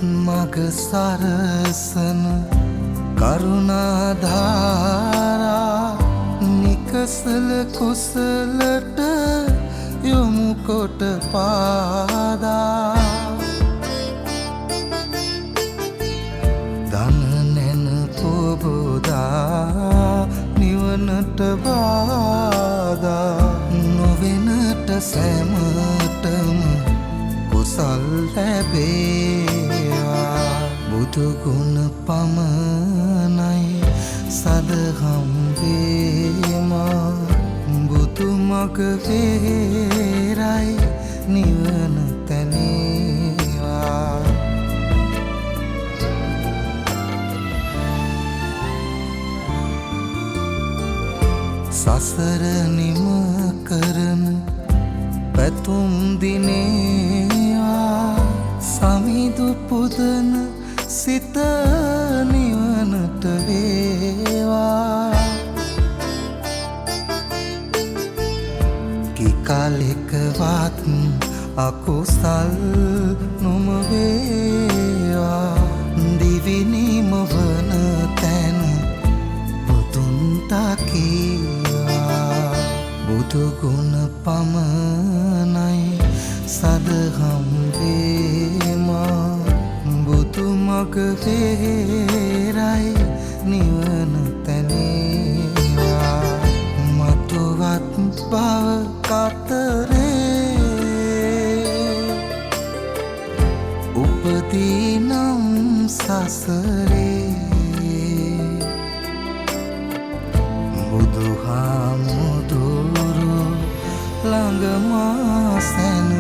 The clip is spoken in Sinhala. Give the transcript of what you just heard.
මග සරසන කරුණාධාරා නිකසල කුසලට යොමු කොට පාදා දන නැන පොබෝදා නිවනට බාදා නොවෙනට සැමටම කුසල් ලැබේවා බුදුගුණ පමණයි සදහම් වේමා බුදුමග වේරයි නිවන තැනේවා සසර නිම කරන පැතුම් දිනේවා සමිදු පුදන සිත නිවනට වේවා කිකලෙකවත් අකුසල් නොම වේවා දිවිනිම වන තැන බුදුන් තකීවා බුදුගුණ පමණයි සදහම් වේමා බුදුමග වේරයි නිවන තැනේවා මතුවත් බව කතරේ උපදීනම් සසරේ බුදුහාමුදුරු ළඟ මා සැන